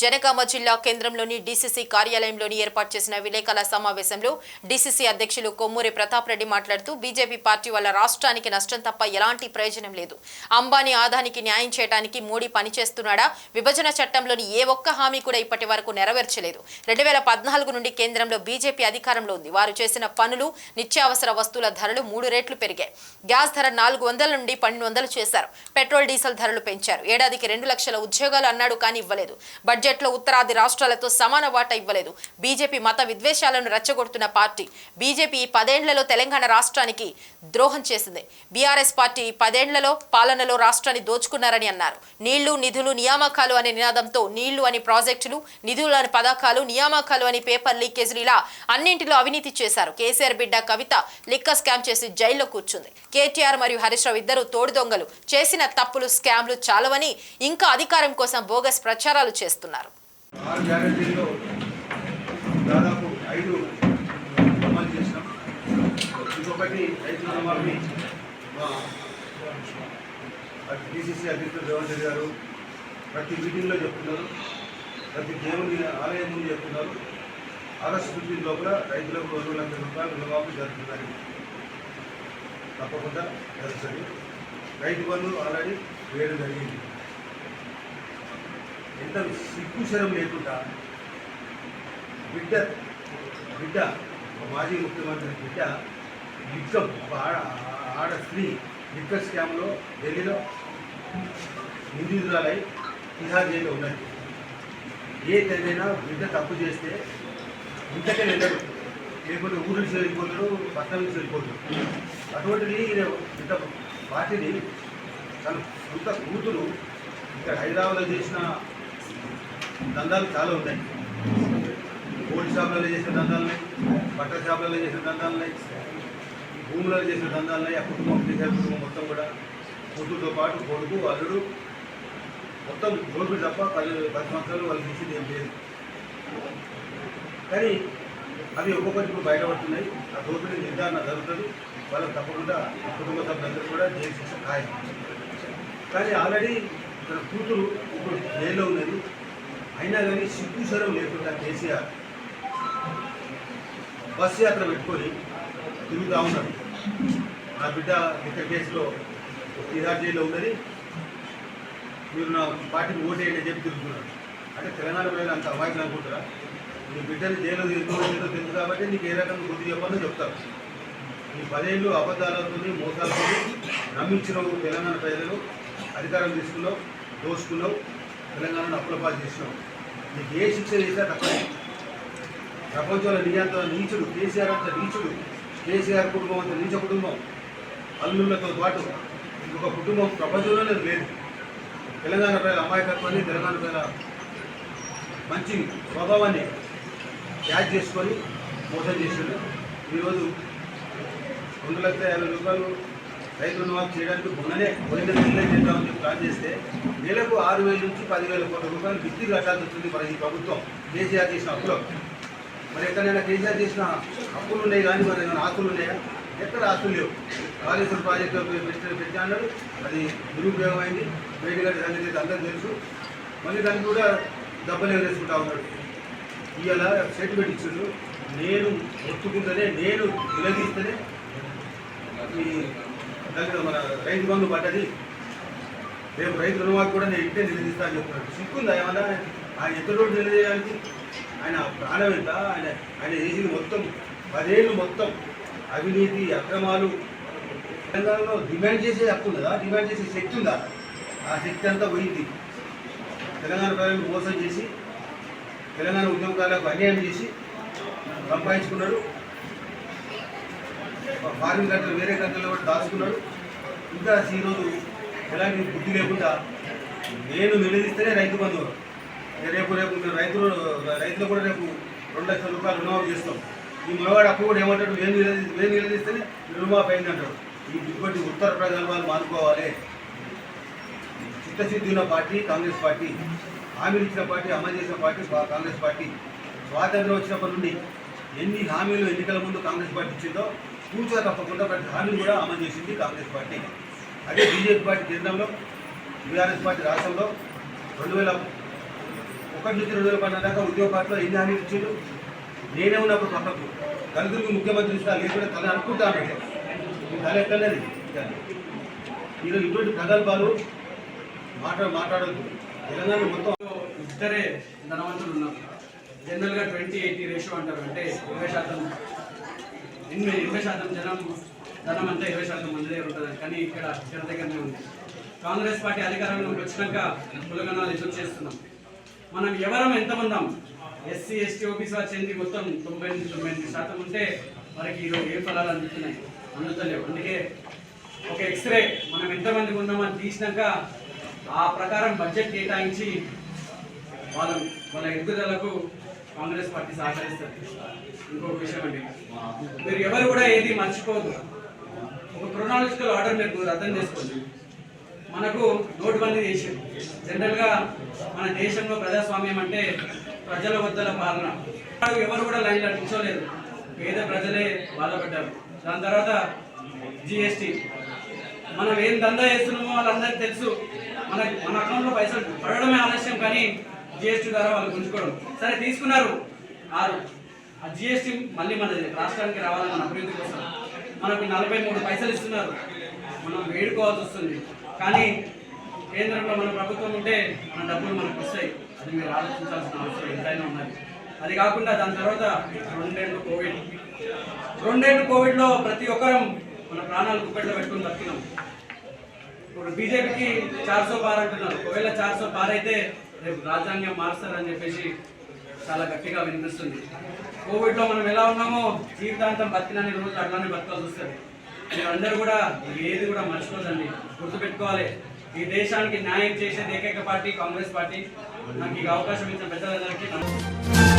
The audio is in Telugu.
జనగామ జిల్లా కేంద్రంలోని డీసీసీ కార్యాలయంలోని ఏర్పాటు చేసిన విలేకరుల సమావేశంలో డీసీసీ అధ్యక్షులు కొమ్మూరి ప్రతాప్ రెడ్డి మాట్లాడుతూ బీజేపీ పార్టీ వల్ల రాష్ట్రానికి నష్టం తప్ప ఎలాంటి ప్రయోజనం లేదు. అంబానీ ఆదానికి న్యాయం చేయడానికి మోడీ పనిచేస్తున్నాడా? విభజన చట్టంలోని ఏ ఒక్క హామీ కూడా ఇప్పటి వరకు నెరవేర్చలేదు. 2014 నుండి కేంద్రంలో బీజేపీ అధికారంలో ఉంది. వారు చేసిన పనులు నిత్యావసర వస్తువుల ధరలు 3 రెట్లు పెరిగాయి. గ్యాస్ ధర 400 నుండి 1200 చేశారు. పెట్రోల్ డీజిల్ ధరలు పెంచారు. ఏడాదికి 2 లక్షల ఉద్యోగాలు అన్నాడు కానీ ఇవ్వలేదు. బడ్జెట్లో ఉత్తరాది రాష్ట్రాలతో సమాన వాటా ఇవ్వలేదు. బీజేపీ మత విద్వేషాలను రెచ్చగొడుతున్న పార్టీ. బీజేపీ 10 ఏళ్లలో తెలంగాణ రాష్ట్రానికి ద్రోహం చేసింది. బీఆర్ఎస్ పార్టీ 10 ఏళ్లలో పాలనలో రాష్ట్రాన్ని దోచుకున్నారని అన్నారు. నీళ్లు నిధులు నియామకాలు అనే నినాదంతో నీళ్లు అని ప్రాజెక్టులు, నిధులు అని పథకాలు, నియామకాలు అని పేపర్ లీకేజీలు ఇలా అన్నింటిలో అవినీతి చేశారు. కేసీఆర్ బిడ్డ కవిత లిక్కర్ స్కామ్ చేసి జైల్లో కూర్చుంది. కేటీఆర్ మరియు హరీష్ రావు ఇద్దరు తోడు దొంగలు. చేసిన తప్పులు స్కామ్లు చాలవని ఇంకా అధికారం కోసం బోగస్ ప్రచారాలు చేస్తున్నారు. దాదాపు 5 అమలు చేసినాం. ఇంకొకటి రైతు రుణమాఫీ డీసీసీ అధ్యక్షుడు రేవంత్ రెడ్డి గారు ప్రతి మీటింగ్లో చెప్తున్నారు, ప్రతి దేవుని ఆలయం ముందు చెప్తున్నారు. ఆగస్టు 15 లోపల రైతులకు 2 లక్షల రూపాయలు రుణమాఫీ జరుగుతుందని తప్పకుండా జరుగుతుంది. రైతు బంధు ఆల్రెడీ వేయడం జరిగింది. ఎంత సిగ్గుశరం లేకుండా బిడ్డ ఒక మాజీ ముఖ్యమంత్రి బిడ్డ లిక్కం ఒక ఆడ స్త్రీ లిక్కర్ స్కామ్లో ఢిల్లీలో నిందితురాలై తిహార్ జైల్లో ఉన్నది. ఏ తల్లినా బిడ్డ తప్పు చేస్తే ఇంతకే వెళ్ళరు, లేకపోతే ఊరు నుంచి వెళ్ళిపోతారు, పట్టణం నుంచి వెళ్ళిపోతారు. అటువంటిది ఇంత పార్టీని తన సొంత కూతురు ఇక్కడ హైదరాబాద్లో చేసిన దందాలు చాలా ఉన్నాయి. గోల్డ్ షాపులలో చేసిన దందాలున్నాయి, బట్టల షాపులలో చేసిన దందాలున్నాయి, భూములలో చేసిన దందాలున్నాయి. ఆ కుటుంబం కుటుంబం మొత్తం కూడా కూతురుతో పాటు కొడుకు అల్లుడు మొత్తం దోపిడి తప్ప 10 సంవత్సరాలు వాళ్ళు చేసింది ఏం లేదు. కానీ అవి ఒక్కొక్కటి ఇప్పుడు బయటపడుతున్నాయి. ఆ దోపిడీ నిర్ధారణ జరుగుతుంది. వాళ్ళకి తప్పకుండా కుటుంబ సభ్యులందరూ కూడా జైలు శిక్ష ఖాయం. కానీ ఆల్రెడీ ఇక్కడ కూతురు ఇప్పుడు జైల్లో ఉన్నది. అయినా కానీ సిగ్గుశరం లేకుండా కేసీఆర్ బస్సు యాత్ర పెట్టుకొని తిరుగుతూ ఉన్నాడు. నా బిడ్డ ఇక్కడ కేసులో తిహార్ జైల్లో ఉన్నది, మీరు నా పార్టీకి ఓటేయండి అని చెప్పి తిరుగుతున్నాడు. అంటే తెలంగాణ ప్రజలు అంత అమాయకులు అనుకుంటారా? నీ బిడ్డని జైల్లో తిరుగుతుందో తెలుసు కాబట్టి నీకు ఏ రకంగా గుర్తు చెప్పాలని చెప్తారు. ఈ 10 ఏళ్ళు అబద్ధాలతో మోసాలతో నమ్మించినావు తెలంగాణ ప్రజలను, అధికారం తీసుకున్నావు, దోసుకున్నావు, తెలంగాణను అప్పులపాలు చేసినావు. నీకు ఏ శిక్ష చేసినా తప్పదు. ప్రపంచంలో నీయంత నీచుడు కేసీఆర్ అంత నీచుడు, కేసీఆర్ కుటుంబం అంత నీచ కుటుంబం, అల్లుళ్ళతో పాటు ఇంకొక కుటుంబం ప్రపంచంలోనే లేదు. తెలంగాణ ప్రజల అమాయకత్వాన్ని, తెలంగాణ ప్రజల మంచి స్వభావాన్ని క్యాచ్ చేసుకొని మోసం చేసిండు. ఈరోజు 2,50,000 రూపాయలు రైతు రుణమాఫీ చేయడానికి మొన్ననే పోయిన నెలలే చేద్దామని చెప్పి ప్లాన్ చేస్తే నెలకు 6,000 నుంచి 10,000 కోట్ల రూపాయలు బిత్తికి కట్టాల్సి వస్తుంది మన ఈ ప్రభుత్వం. కేసీఆర్ చేసిన అప్పులో మరి ఎక్కడైనా కేసీఆర్ చేసిన అప్పులు ఉన్నాయి కానీ మరి ఏమైనా ఆస్తులు ఉన్నాయా? ఎక్కడ ఆస్తులు లేవు. కాళేశ్వరం ప్రాజెక్టు పెట్టా అన్నాడు, అది నిరుపయోగం అయింది. వేడిగడ్డ సంగతి అందరూ తెలుసు. మళ్ళీ దానికి కూడా దెబ్బలు వేసుకుంటా ఉన్నాడు. ఇవాళ స్టేట్మెంట్ ఇచ్చిండు, నేను ఒత్తుకుంటేనే, నేను నిలదీస్తేనే ఈ మన రైతు బంధు పడ్డది, రేపు రైతు రుణమాఫీ కూడా నేను ఇంటే నిలదీస్తా అని చెప్తున్నాడు. సిగ్గుందా ఏమన్నా? ఆయన ఎంతరోజు నిలదీయడానికి? ఆయన ప్రాణం ఎంత? ఆయన చేసింది మొత్తం 10 ఏళ్ళు మొత్తం అవినీతి అక్రమాలు. తెలంగాణలో డిమాండ్ చేసే హక్కు ఉన్నదా? డిమాండ్ చేసే శక్తి ఉందా? ఆ శక్తి అంతా పోయింది. తెలంగాణ ప్రజలను మోసం చేసి, తెలంగాణ ఉద్యమకారులకు అన్యాయం చేసి సంపాదించుకున్నాడు. ఫారిన్ కంట్రీలు వేరే కంట్రీలో కూడా దాచుకున్నాడు. ఇంకా ఈరోజు ఎలాంటి బుద్ధి లేకుండా నేను నిలదీస్తేనే రైతు బంధు, రేపు రైతులు కూడా రేపు 2 లక్షల రూపాయలు రుణమాఫీ చేస్తాం. ఈ మనవాడు అప్పు కూడా ఏమంటాడు, నేను నిలదీస్తేనే రుణమాఫీ అయింది అంటాడు. ఈ ఇటువంటి ఉత్తర ప్రజల వాళ్ళు మానుకోవాలి. చిత్తశుద్ధి ఉన్న పార్టీ కాంగ్రెస్ పార్టీ, హామీలు ఇచ్చిన పార్టీ, అమలు చేసిన పార్టీ కాంగ్రెస్ పార్టీ. స్వాతంత్రం వచ్చినప్పటి నుండి ఎన్ని హామీలు ఎన్నికల ముందు కాంగ్రెస్ పార్టీ ఇచ్చిందో పూర్తిగా తప్పకుండా ప్రతి హామీలు కూడా అమలు చేసింది కాంగ్రెస్ పార్టీ. అదే బీజేపీ పార్టీ కేంద్రంలో, బీఆర్ఎస్ పార్టీ రాష్ట్రంలో 2001 1 నుంచి 2012 దాకా ఉద్యోగ పార్టీలో ఎన్ని హామీలు ఇచ్చారు? నేనే ఉన్నప్పుడు పక్కకు దళితులకు ముఖ్యమంత్రి ఇస్తా లేకపోతే తల అనుకుంటా అంటే తల ఎక్కలేదు. ఈరోజు ఇటువంటి ప్రగల్భాలు మాట్లాడద్దు. తెలంగాణ మొత్తం ఇద్దరే ధనవంతులు ఉన్నారు. జనరల్గా 20-80 రేషియో అంటారు. అంటే 20% ధనం అంతా 20% మంది దగ్గర ఉంటుంది. కానీ ఇక్కడ దగ్గరనే ఉంది. కాంగ్రెస్ పార్టీ అధికారంలోకి వచ్చినాక కులగణాలు ఎదురు చేస్తున్నాం. మనం ఎవరం ఎంతమందాం ఎస్సీ ఎస్టీ ఓబీసీ వారు చెంది మొత్తం 99% ఉంటే మనకి ఈరోజు ఏ ఫలాలు అందుతున్నాయి? అందుతలేవు. అందుకే ఒక ఎక్స్రే మనం ఎంతమంది ఉన్నామని తీసినాక ఆ ప్రకారం బడ్జెట్ కేటాయించి వాళ్ళ ఎదుగుదలకు కాంగ్రెస్ పార్టీ సహకరిస్తుంది. ఇంకొక విషయం అండి, మీరు ఎవరు కూడా ఏది మర్చిపోదు. ఒక క్రొనాలజికల్ ఆర్డర్ మీరు అర్థం చేసుకోండి. మనకు నోటుబందీ చేసింది. జనరల్గా మన దేశంలో ప్రజాస్వామ్యం అంటే ప్రజల వద్దల పాలన. ఎవరు కూడా లైన్లో నిల్చోలేదు. పేద ప్రజలే బాధపడ్డారు. దాని తర్వాత జిఎస్టీ. మనం ఏం దందా చేస్తున్నామో వాళ్ళందరికీ తెలుసు. మన అకౌంట్లో పైసలు పడడమే ఆలస్యం, కానీ జిఎస్టీ ద్వారా వాళ్ళు గుంజుకోవడం. సరే తీసుకున్నారు. ఆ జిఎస్టీ మళ్ళీ మన రాష్ట్రానికి రావాలి, మన అభివృద్ధి కోసం. మనకు 43 పైసలు ఇస్తున్నారు. మనం వేడుకోవాల్సి వస్తుంది. కానీ కేంద్రంలో మన ప్రభుత్వం ఉంటే మన డబ్బులు మనకు వస్తాయి. అది మీరు ఆలోచించాల్సిన అవసరం ఎంతైనా ఉన్నది. అది కాకుండా దాని తర్వాత 2 ఏళ్ళు కోవిడ్. 2 ఏళ్ళు కోవిడ్లో ప్రతి ఒక్కరం మన ప్రాణాలు గుప్పెట్లో పెట్టుకుని బతికినాం. ఇప్పుడు బీజేపీకి 400 పార్ అంటున్నారు. ఒకవేళ 400 పార్ అయితే రేపు రాజ్యాంగం మారుస్తారని చెప్పేసి చాలా గట్టిగా వినిపిస్తుంది. కోవిడ్లో మనం ఎలా ఉన్నామో జీవితాంతం బతికినన్ని రోజులు అట్లానే బతకాల్సి వస్తుంది. మీరు అందరూ కూడా ఏది కూడా మర్చిపోదండి, గుర్తుపెట్టుకోవాలి. ఈ దేశానికి న్యాయం చేసేది ఏకైక పార్టీ కాంగ్రెస్ పార్టీ. నాకు ఈ అవకాశం ఇచ్చిన పెద్దలందరికీ